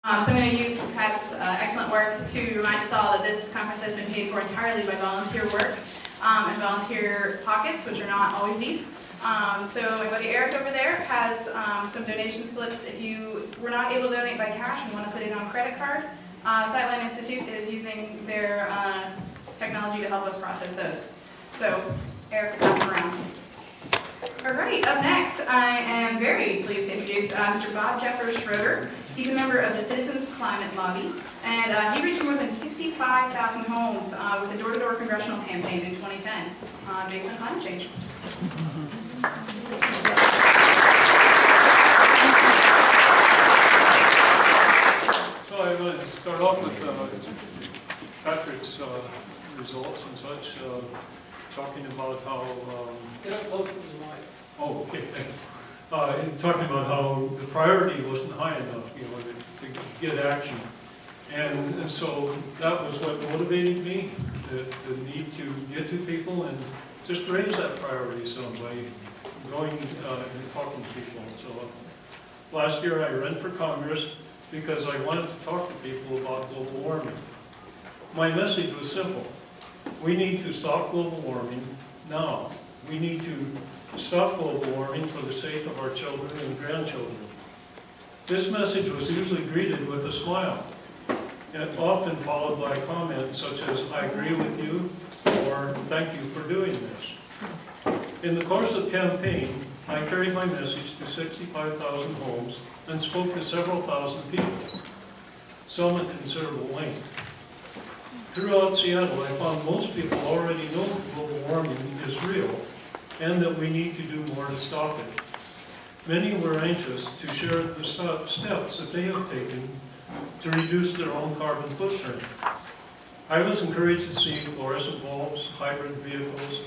So I'm going to use Pat's excellent work to remind us all that this conference has been paid for entirely by volunteer work and volunteer pockets, which are not always deep. So my buddy Eric over there has some donation slips. If you were not able to donate by cash and want to put it on credit card, Sightline Institute is using their technology to help us process those. So Eric will pass them around. All right, up next, I am very pleased to introduce Mr. Bob Jeffers-Schroder. He's a member of the Citizens Climate Lobby, and he reached more than 65,000 homes with a door-to-door congressional campaign in 2010 based on climate change. So I want to start off with Patrick's results and such, talking about how... Get up closer to the mic. Oh, okay. Talking about how the priority wasn't high enough, to get action. And so that was what motivated me, the need to get to people and just raise that priority some by going and talking to people. So last year I ran for Congress because I wanted to talk to people about global warming. My message was simple. We need to stop global warming now. We need to stop global warming for the sake of our children and grandchildren. This message was usually greeted with a smile, and often followed by comments such as, "I agree with you," or "Thank you for doing this." In the course of the campaign, I carried my message to 65,000 homes and spoke to several thousand people, some at considerable length. Throughout Seattle, I found most people already know that global warming is real and that we need to do more to stop it. Many were anxious to share the steps that they have taken to reduce their own carbon footprint. I was encouraged to see fluorescent bulbs, hybrid vehicles,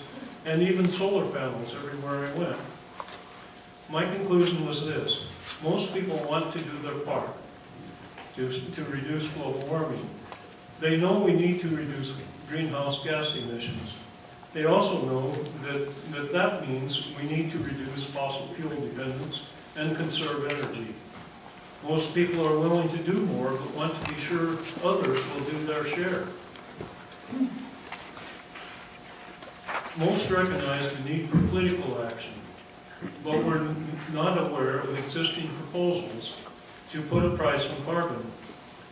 and even solar panels everywhere I went. My conclusion was this: most people want to do their part to reduce global warming. They know we need to reduce greenhouse gas emissions. They also know that means we need to reduce fossil fuel dependence and conserve energy. Most people are willing to do more, but want to be sure others will do their share. Most recognize the need for political action, but were not aware of existing proposals to put a price on carbon.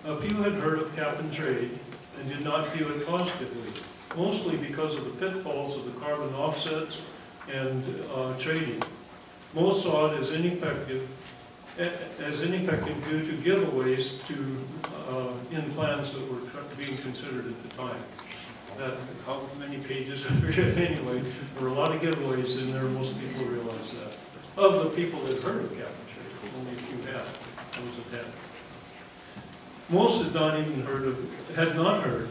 A few had heard of cap and trade and did not view it positively, mostly because of the pitfalls of the carbon offsets and trading. Most saw it as ineffective due to giveaways in plans that were being considered at the time. How many pages I forget anyway. There were a lot of giveaways in there. Most people realize that. Of the people that heard of cap and trade, only a few had. I was a 10. Most had not heard.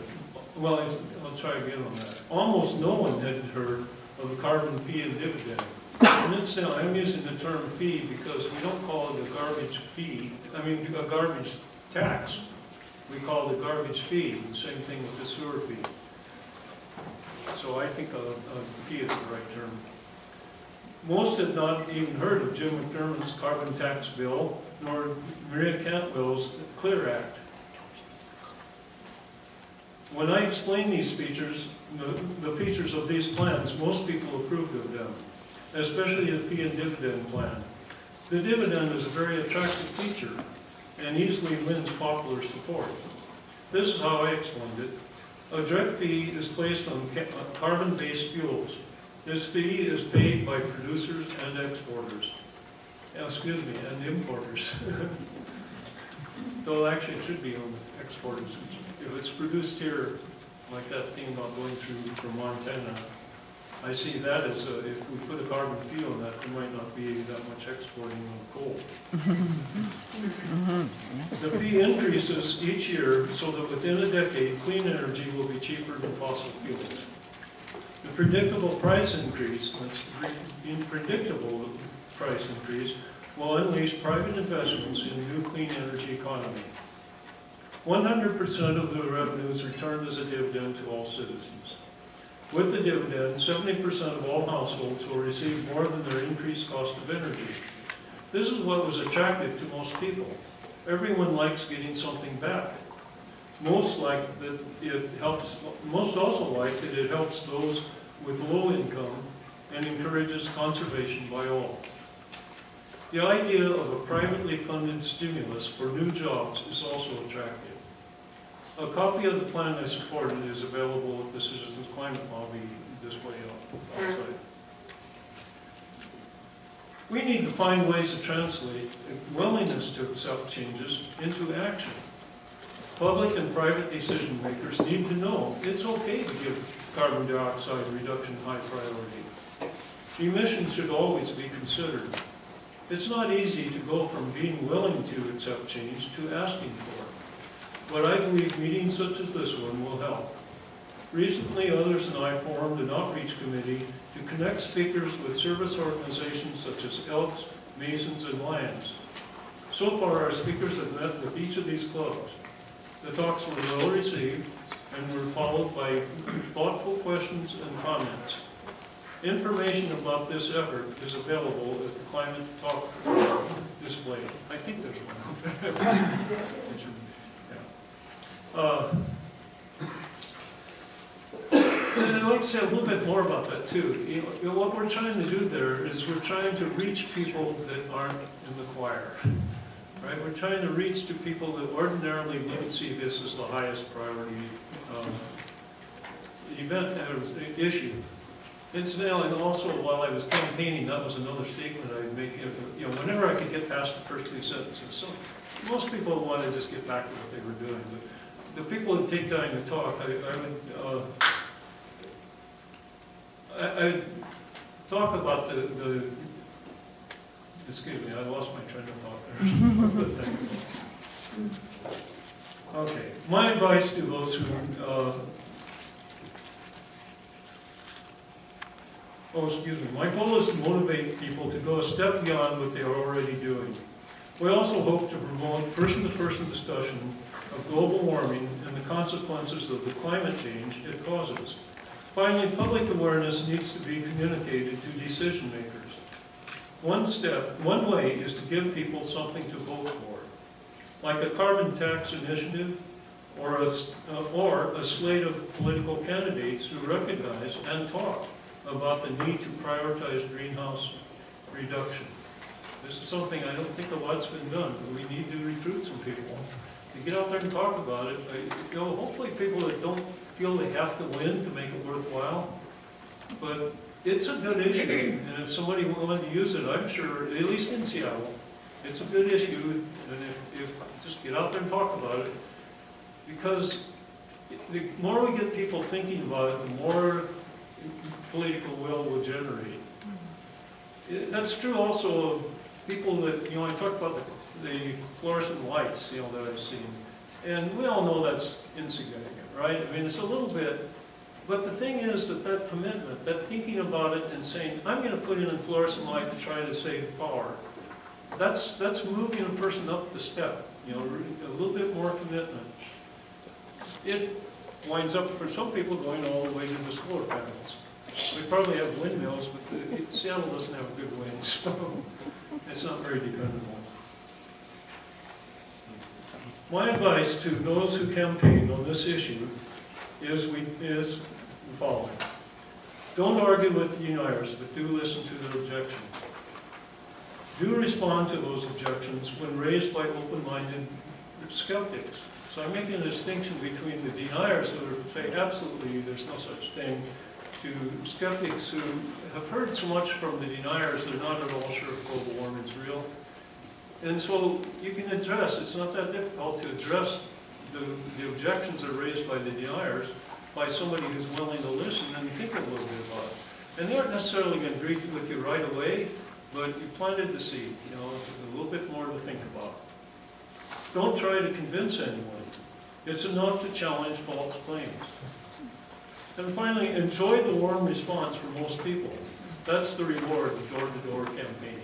Well, I'll try again on that. Almost no one had heard of the carbon fee and dividend. And I'm using the term fee because we don't call it a garbage fee. A garbage tax. We call it a garbage fee. The same thing with the sewer fee. So I think a fee is the right term. Most had not even heard of Jim McDermott's carbon tax bill, nor Maria Cantwell's Clear Act. When I explained these features, the features of these plans, most people approved of them, especially the fee and dividend plan. The dividend is a very attractive feature and easily wins popular support. This is how I explained it. A direct fee is placed on carbon-based fuels. This fee is paid by producers and exporters. And importers. Though actually it should be on exporters. If it's produced here, like that thing about going through from Montana, I see that as if we put a carbon fee on that, there might not be that much exporting of coal. The fee increases each year so that within a decade, clean energy will be cheaper than fossil fuels. The predictable price increase, will unleash private investments in a new clean energy economy. 100% of the revenue is returned as a dividend to all citizens. With the dividend, 70% of all households will receive more than their increased cost of energy. This is what was attractive to most people. Everyone likes getting something back. Most also like that it helps those with low income and encourages conservation by all. The idea of a privately funded stimulus for new jobs is also attractive. A copy of the plan I supported is available at the Citizens Climate Lobby this way outside. We need to find ways to translate willingness to accept changes into action. Public and private decision makers need to know it's okay to give carbon dioxide reduction high priority. Emissions should always be considered. It's not easy to go from being willing to accept change to asking for it. But I believe meetings such as this one will help. Recently, others and I formed an outreach committee to connect speakers with service organizations such as Elks, Masons, and Lions. So far, our speakers have met with each of these clubs. The talks were well received and were followed by thoughtful questions and comments. Information about this effort is available at the Climate Talk display. I think there's one. And I'd like to say a little bit more about that too. You know, what we're trying to do there is we're trying to reach people that aren't in the choir. Right? We're trying to reach to people that ordinarily wouldn't see this as the highest priority event issue. Incidentally, and also while I was campaigning, that was another statement I'd make. You know, whenever I could get past the first two sentences. So most people want to just get back to what they were doing, but the people that take time to talk, I talk about the. Excuse me, I lost my train of thought there. Okay, my advice to those who. My goal is to motivate people to go a step beyond what they are already doing. We also hope to promote person-to-person discussion of global warming and the consequences of the climate change it causes. Finally, public awareness needs to be communicated to decision makers. One way is to give people something to vote for, like a carbon tax initiative or a slate of political candidates who recognize and talk about the need to prioritize greenhouse reduction. This is something I don't think a lot's been done, but we need to recruit some people to get out there and talk about it. You know, hopefully people that don't feel they have to win to make it worthwhile, but it's a good issue, and if somebody wanted to use it, I'm sure, at least in Seattle, it's a good issue, and if just get out there and talk about it, because the more we get people thinking about it, the more political will generate. That's true also of people that, you know, I talked about the fluorescent lights, you know, that I've seen. And we all know that's insignificant, right? I mean, it's a little bit, but the thing is that commitment, that thinking about it and saying, I'm going to put in a fluorescent light to try to save power, that's moving a person up the step, you know, a little bit more commitment. It winds up, for some people, going all the way to the solar panels. We probably have windmills, but Seattle doesn't have good wind, so it's not very dependable. My advice to those who campaign on this issue is the following. Don't argue with the deniers, but do listen to their objections. Do respond to those objections when raised by open-minded skeptics. So I'm making a distinction between the deniers who say absolutely there's no such thing, to skeptics who have heard so much from the deniers they're not at all sure if global warming is real. And so you can address, it's not that difficult to address the objections that are raised by the deniers by somebody who's willing to listen and think a little bit about it. And they aren't necessarily going to agree with you right away, but you planted the seed, you know, a little bit more to think about. Don't try to convince anyone. It's enough to challenge false claims. And finally, enjoy the warm response from most people. That's the reward of door-to-door campaigning.